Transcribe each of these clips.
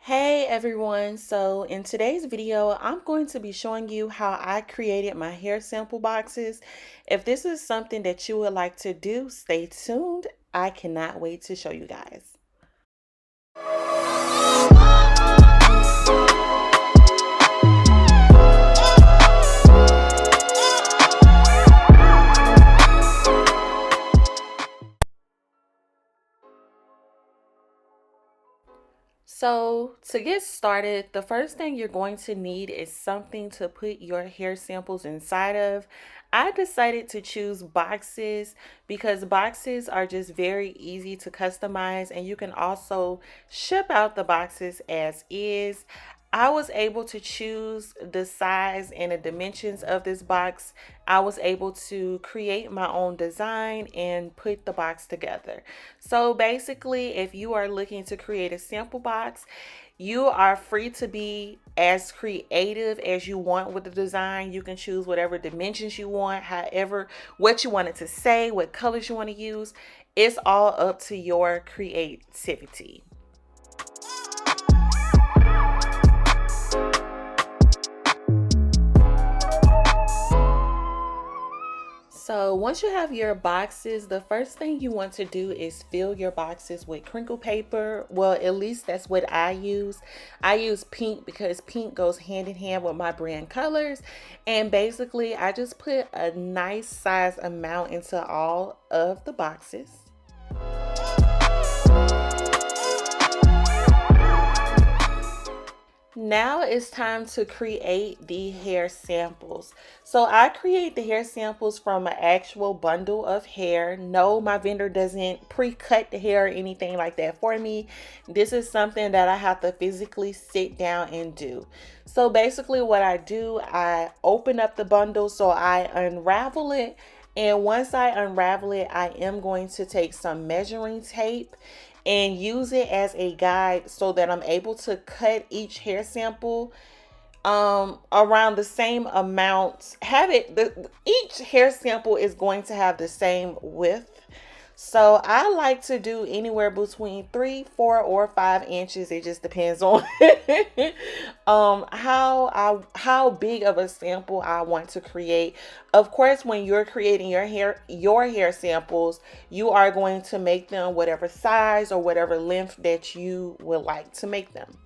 Hey everyone, so in today's video I'm going to be showing you how I created my hair sample boxes. If this is something that you would like to do, stay tuned. I cannot wait to show you guys. So to get started, the first thing you're going to need is something to put your hair samples inside of. I decided to choose boxes because boxes are just very easy to customize, and you can also ship out the boxes as is. I was able to choose the size and the dimensions of this box. I was able to create my own design and put the box together. So basically, if you are looking to create a sample box, you are free to be as creative as you want with the design. You can choose whatever dimensions you want, however, what you want it to say, what colors you want to use. It's all up to your creativity. So once you have your boxes, the first thing you want to do is fill your boxes with crinkle paper. Well, at least that's what I use. I use pink because pink goes hand in hand with my brand colors. And basically, I just put a nice size amount into all of the boxes. Now it's time to create the hair samples. So I create the hair samples from an actual bundle of hair. No, my vendor doesn't pre-cut the hair or anything like that for me. This is something that I have to physically sit down and do. So basically what I do, I open up the bundle, so I unravel it. And once I unravel it, I am going to take some measuring tape and use it as a guide so that I'm able to cut each hair sample around the same amount. Each hair sample is going to have the same width. So I like to do anywhere between 3, 4, or 5 inches. It just depends on how big of a sample I want to create. Of course, when you're creating your hair samples, you are going to make them whatever size or whatever length that you would like to make them.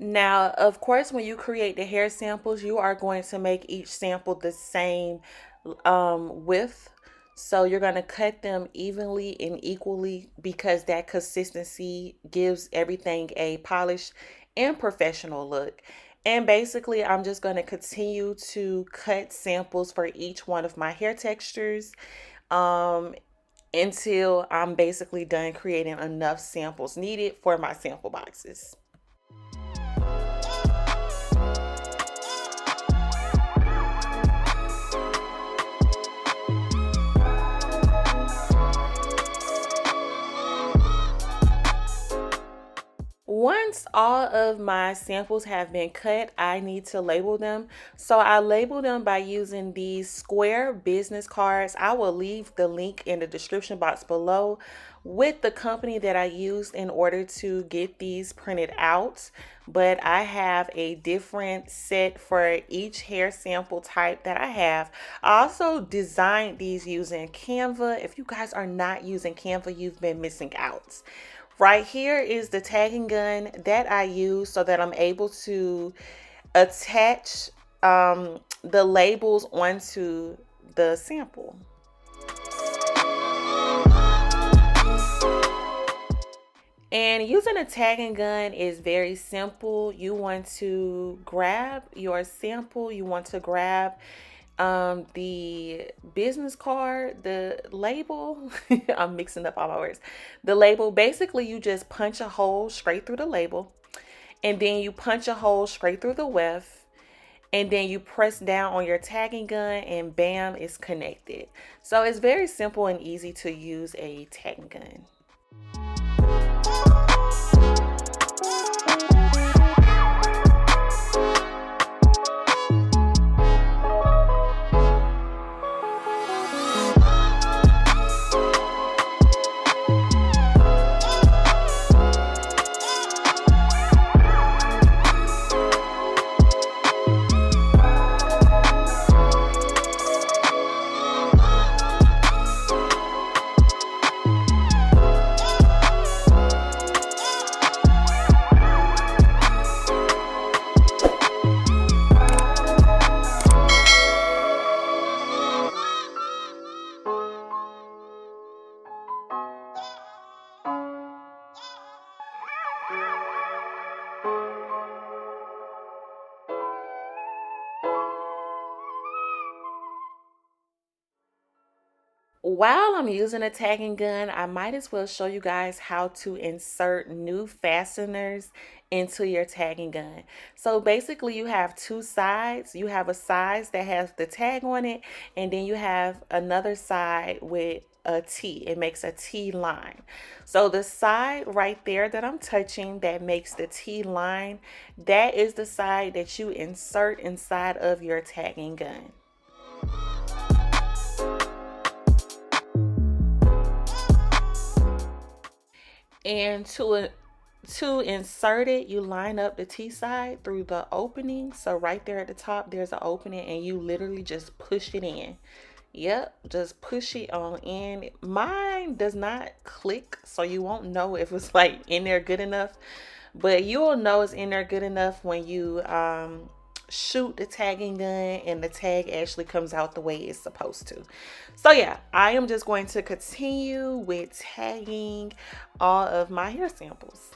Now, of course, when you create the hair samples, you are going to make each sample the same width. So you're going to cut them evenly and equally because that consistency gives everything a polished and professional look. And basically, I'm just going to continue to cut samples for each one of my hair textures until I'm basically done creating enough samples needed for my sample boxes. Once all of my samples have been cut, I need to label them. So I label them by using these square business cards. I will leave the link in the description box below with the company that I used in order to get these printed out. But I have a different set for each hair sample type that I have. I also designed these using Canva. If you guys are not using Canva, you've been missing out. Right here is the tagging gun that I use so that I'm able to attach the labels onto the sample. And using a tagging gun is very simple. You want to grab your sample, you want to grab the business card, the label. I'm mixing up all my words. The label, basically you just punch a hole straight through the label, and then you punch a hole straight through the weft, and then you press down on your tagging gun, and bam, it's connected. So it's very simple and easy to use a tagging gun. While I'm using a tagging gun, I might as well show you guys how to insert new fasteners into your tagging gun. So basically you have two sides. You have a side that has the tag on it, and then you have another side with a T. It makes a T line. So the side right there that I'm touching that makes the T line, that is the side that you insert inside of your tagging gun. And to insert it, you line up the T side through the opening. So right there at the top, there's an opening, and you literally just push it in. Yep, just push it on in. Mine does not click, so you won't know if it's like in there good enough. But you'll know it's in there good enough when you shoot the tagging gun and the tag actually comes out the way it's supposed to. So yeah, I am just going to continue with tagging all of my hair samples.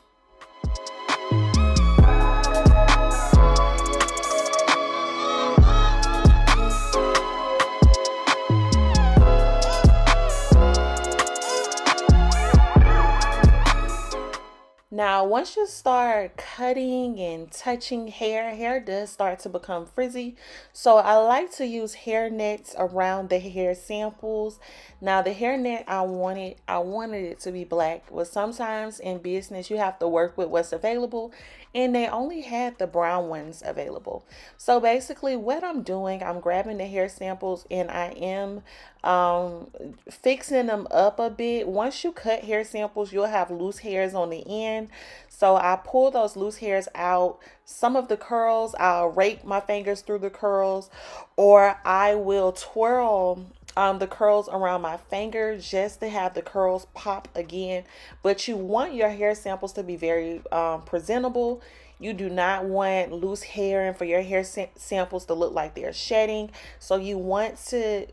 Now, once you start cutting and touching hair, hair does start to become frizzy. So I like to use hair nets around the hair samples. Now, the hair net I wanted it to be black. But sometimes in business you have to work with what's available, and they only had the brown ones available. So basically what I'm doing, I'm grabbing the hair samples and I am um fixing them up a bit. Once you cut hair samples, you'll have loose hairs on the end, so I pull those loose hairs out. Some of the curls, I'll rake my fingers through the curls, or I will twirl the curls around my finger just to have the curls pop again. But you want your hair samples to be very presentable. You do not want loose hair and for your hair samples to look like they're shedding. So you want to,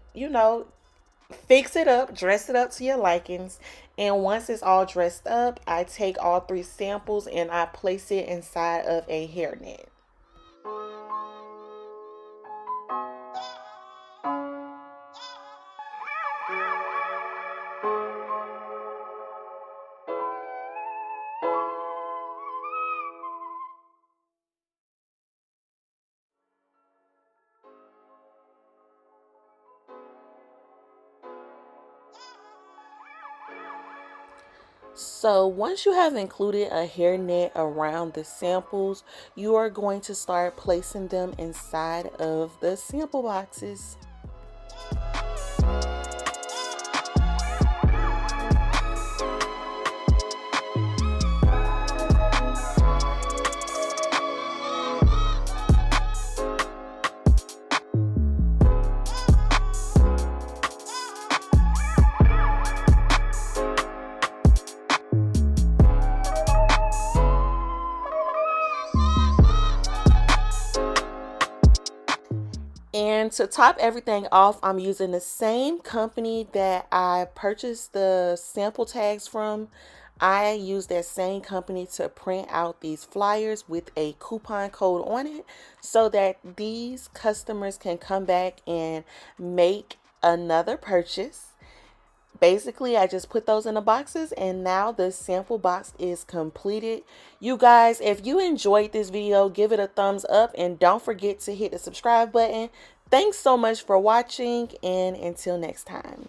fix it up, dress it up to your likings. And once it's all dressed up, I take all three samples and I place it inside of a hairnet. So once you have included a hairnet around the samples, you are going to start placing them inside of the sample boxes. And to top everything off, I'm using the same company that I purchased the sample tags from. I use that same company to print out these flyers with a coupon code on it so that these customers can come back and make another purchase. Basically, I just put those in the boxes, and now the sample box is completed. You guys, if you enjoyed this video, give it a thumbs up and don't forget to hit the subscribe button. Thanks so much for watching, and until next time.